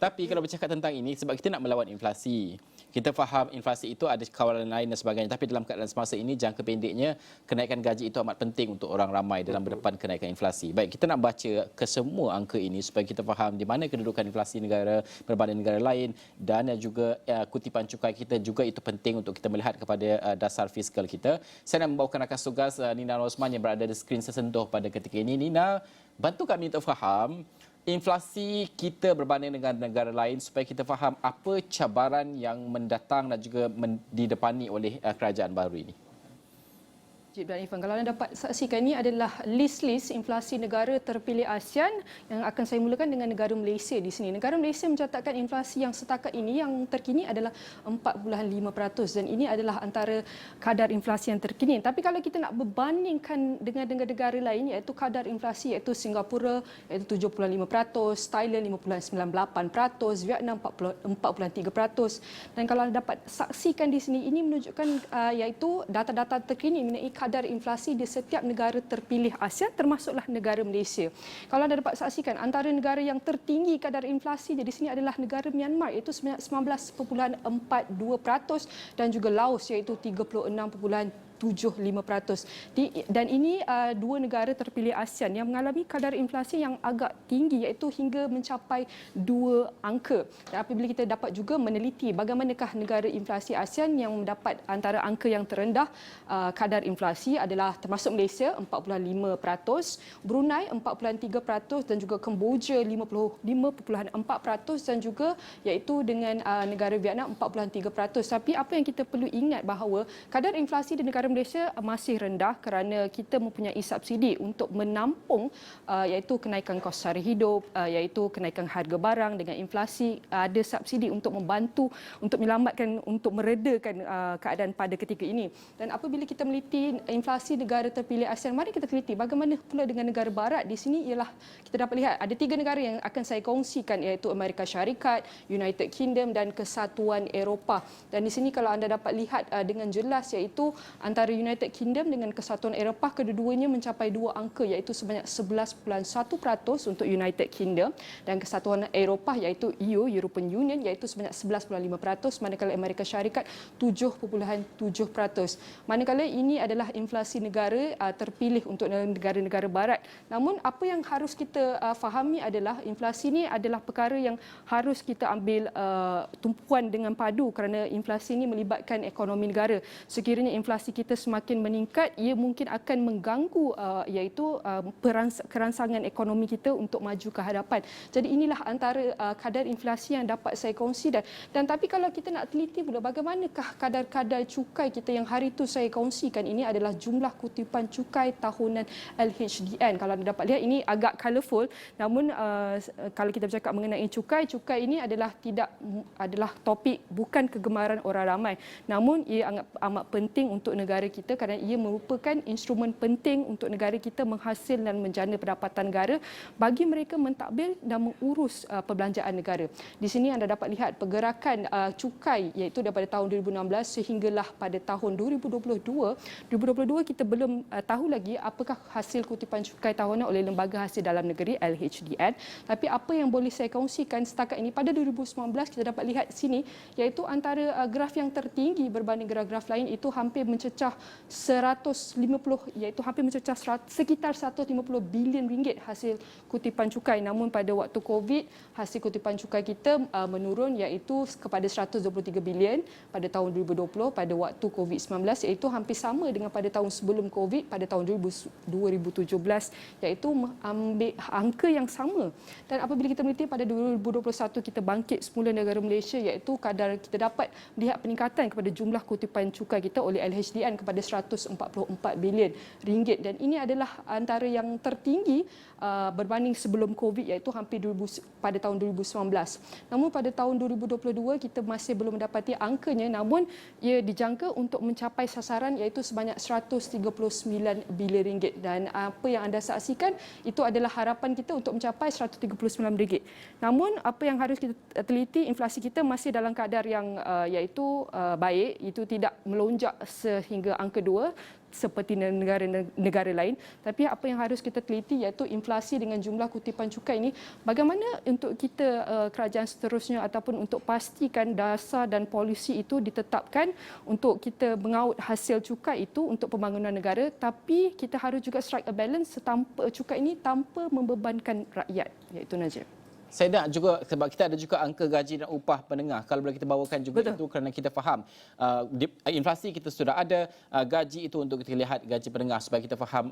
Tapi kalau bercakap tentang ini, sebab kita nak melawan inflasi. Kita faham inflasi itu ada kawalan lain dan sebagainya. Tapi dalam keadaan semasa ini, jangka pendeknya, kenaikan gaji itu amat penting untuk orang ramai dalam berdepan kenaikan inflasi. Baik, kita nak baca ke semua angka ini supaya kita faham di mana kedudukan inflasi negara berbanding negara lain dan juga kutipan cukai kita juga itu penting untuk kita melihat kepada dasar fiskal kita. Saya nak membawakan rakan tugas Nina Rosman yang berada di skrin sesentuh pada ketika ini. Nina, bantu kami untuk faham inflasi kita berbanding dengan negara lain supaya kita faham apa cabaran yang mendatang dan juga didepani oleh kerajaan baru ini. Cik dan Ifan, kalau anda dapat saksikan, ini adalah list inflasi negara terpilih ASEAN yang akan saya mulakan dengan negara Malaysia di sini. Negara Malaysia mencatatkan inflasi yang setakat ini yang terkini adalah 4.5% dan ini adalah antara kadar inflasi yang terkini. Tapi kalau kita nak berbandingkan dengan negara lain iaitu kadar inflasi iaitu Singapura iaitu 7.5%, Thailand 5.98%, Vietnam 4.3%. Dan kalau anda dapat saksikan di sini, ini menunjukkan iaitu data-data terkini mengenai kadar inflasi di setiap negara terpilih ASEAN termasuklah negara Malaysia. Kalau anda dapat saksikan, antara negara yang tertinggi kadar inflasi di sini adalah negara Myanmar iaitu 19.42% dan juga Laos iaitu 36.75%. Dan ini dua negara terpilih ASEAN yang mengalami kadar inflasi yang agak tinggi iaitu hingga mencapai 2 angka. Dan apabila kita dapat juga meneliti bagaimanakah negara inflasi ASEAN yang mendapat antara angka yang terendah kadar inflasi adalah termasuk Malaysia 4.5%, Brunei 4.3% dan juga Kemboja 55.4% dan juga iaitu dengan negara Vietnam 4.3%. Tapi apa yang kita perlu ingat bahawa kadar inflasi di negara Malaysia masih rendah kerana kita mempunyai subsidi untuk menampung iaitu kenaikan kos sara hidup, iaitu kenaikan harga barang dengan inflasi, ada subsidi untuk membantu untuk menyelamatkan, untuk meredakan keadaan pada ketika ini. Dan apabila kita meliti inflasi negara terpilih ASEAN, mari kita teliti bagaimana pula dengan negara barat. Di sini ialah kita dapat lihat ada 3 negara yang akan saya kongsikan iaitu Amerika Syarikat, United Kingdom dan Kesatuan Eropah. Dan di sini kalau anda dapat lihat dengan jelas iaitu antara United Kingdom dengan Kesatuan Eropah, kedua-duanya mencapai 2 angka iaitu sebanyak 11.1% untuk United Kingdom dan Kesatuan Eropah iaitu EU, European Union iaitu sebanyak 11.5%, manakala Amerika Syarikat 7.7%. Manakala ini adalah inflasi negara terpilih untuk negara-negara barat. Namun apa yang harus kita fahami adalah inflasi ini adalah perkara yang harus kita ambil tumpuan dengan padu kerana inflasi ini melibatkan ekonomi negara. Sekiranya inflasi kita semakin meningkat, ia mungkin akan mengganggu iaitu kerangsangan ekonomi kita untuk maju ke hadapan. Jadi inilah antara kadar inflasi yang dapat saya kongsi dan tapi kalau kita nak teliti pula bagaimanakah kadar-kadar cukai kita yang hari itu saya kongsikan, ini adalah jumlah kutipan cukai tahunan LHDN. Kalau anda dapat lihat ini agak colourful, namun kalau kita bercakap mengenai cukai ini adalah topik bukan kegemaran orang ramai. Namun ia amat penting untuk negara kita kerana ia merupakan instrumen penting untuk negara kita menghasil dan menjana pendapatan negara bagi mereka mentadbir dan mengurus perbelanjaan negara. Di sini anda dapat lihat pergerakan cukai iaitu daripada tahun 2016 sehinggalah pada tahun 2022 kita belum tahu lagi apakah hasil kutipan cukai tahunan oleh Lembaga Hasil Dalam Negeri LHDN. Tapi apa yang boleh saya kongsikan setakat ini pada 2019 kita dapat lihat sini iaitu antara graf yang tertinggi berbanding graf-graf lain itu hampir mencecah 150 iaitu hampir mencecah sekitar 150 bilion ringgit hasil kutipan cukai. Namun pada waktu Covid hasil kutipan cukai kita menurun iaitu kepada 123 bilion pada tahun 2020 pada waktu Covid-19 iaitu hampir sama dengan pada tahun sebelum Covid pada tahun 2017 iaitu ambil angka yang sama. Dan apabila kita meneliti pada 2021 kita bangkit semula negara Malaysia iaitu kadar kita dapat melihat peningkatan kepada jumlah kutipan cukai kita oleh LHDN kepada 144 bilion ringgit dan ini adalah antara yang tertinggi berbanding sebelum Covid iaitu hampir pada tahun 2019. Namun pada tahun 2022 kita masih belum mendapati angkanya, namun ia dijangka untuk mencapai sasaran iaitu sebanyak 139 bilion ringgit dan apa yang anda saksikan itu adalah harapan kita untuk mencapai 139 ringgit. Namun apa yang harus kita teliti, inflasi kita masih dalam kadar yang iaitu baik, itu tidak melonjak sehingga angka 2 seperti negara-negara lain, tapi apa yang harus kita teliti iaitu inflasi dengan jumlah kutipan cukai ini, bagaimana untuk kita kerajaan seterusnya ataupun untuk pastikan dasar dan polisi itu ditetapkan untuk kita mengaut hasil cukai itu untuk pembangunan negara, tapi kita harus juga strike a balance tanpa cukai ini tanpa membebankan rakyat, iaitu Najib. Saya nak juga, sebab kita ada juga angka gaji dan upah penengah. Kalau boleh kita bawakan juga Betul. itu kerana kita faham inflasi kita sudah ada, gaji itu untuk kita lihat gaji penengah supaya kita faham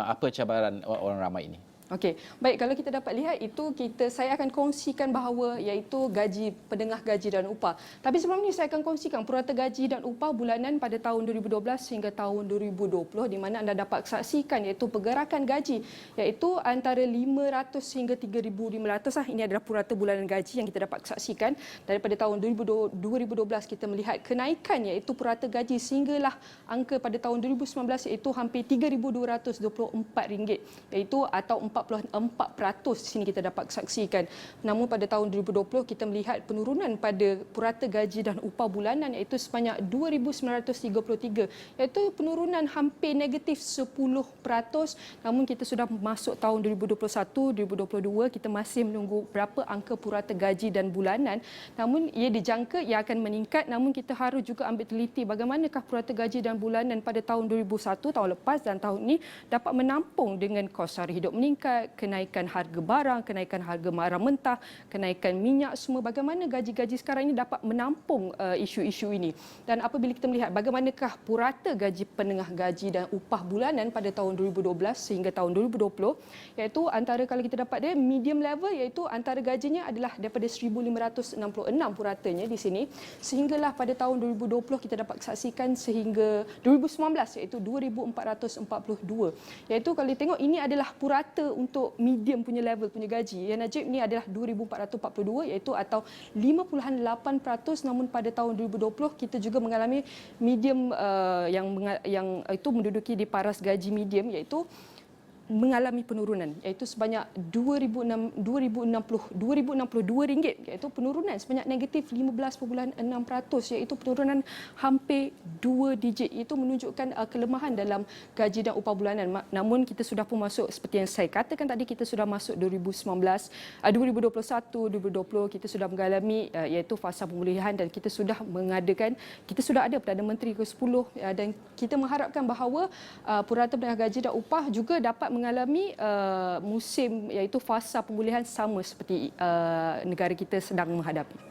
apa cabaran orang ramai ini. Okey, baik, kalau kita dapat lihat itu saya akan kongsikan bahawa iaitu gaji, penengah gaji dan upah. Tapi sebelum ini saya akan kongsikan purata gaji dan upah bulanan pada tahun 2012 hingga tahun 2020 di mana anda dapat saksikan iaitu pergerakan gaji iaitu antara 500 hingga 3,500 Ini adalah purata bulanan gaji yang kita dapat saksikan. Daripada tahun 2012 kita melihat kenaikan iaitu purata gaji sehinggalah angka pada tahun 2019 iaitu hampir RM3,224 iaitu atau 44% di sini kita dapat saksikan. Namun pada tahun 2020 kita melihat penurunan pada purata gaji dan upah bulanan iaitu sebanyak 2,933 iaitu penurunan hampir negatif 10%. Namun kita sudah masuk tahun 2021, 2022 kita masih menunggu berapa angka purata gaji dan bulanan. Namun ia dijangka ia akan meningkat, namun kita harus juga ambil teliti bagaimanakah purata gaji dan bulanan pada tahun 2001 tahun lepas dan tahun ini dapat menampung dengan kos sara hidup meningkat, kenaikan harga barang, kenaikan harga barang mentah, kenaikan minyak semua. Bagaimana gaji-gaji sekarang ini dapat menampung isu-isu ini. Dan apabila kita melihat bagaimanakah purata gaji penengah gaji dan upah bulanan pada tahun 2012 sehingga tahun 2020 iaitu antara kalau kita dapat dia medium level iaitu antara gajinya adalah daripada 1,566 puratanya di sini sehinggalah pada tahun 2020 kita dapat saksikan sehingga 2019 iaitu 2,442 iaitu kalau tengok ini adalah purata untuk medium punya level punya gaji. Yang Najib ni adalah 2,442 iaitu atau 5.8%, namun pada tahun 2020 kita juga mengalami medium yang itu menduduki di paras gaji medium iaitu mengalami penurunan iaitu sebanyak RM2,062 iaitu penurunan sebanyak negatif 15.6% iaitu penurunan hampir 2 digit. Itu menunjukkan kelemahan dalam gaji dan upah bulanan. Namun kita sudah pun masuk seperti yang saya katakan tadi, kita sudah masuk 2021, 2020 kita sudah mengalami iaitu fasa pemulihan dan kita sudah ada Perdana Menteri ke-10 dan kita mengharapkan bahawa purata penengah gaji dan upah juga dapat mengalami musim iaitu fasa pemulihan sama seperti negara kita sedang menghadapi.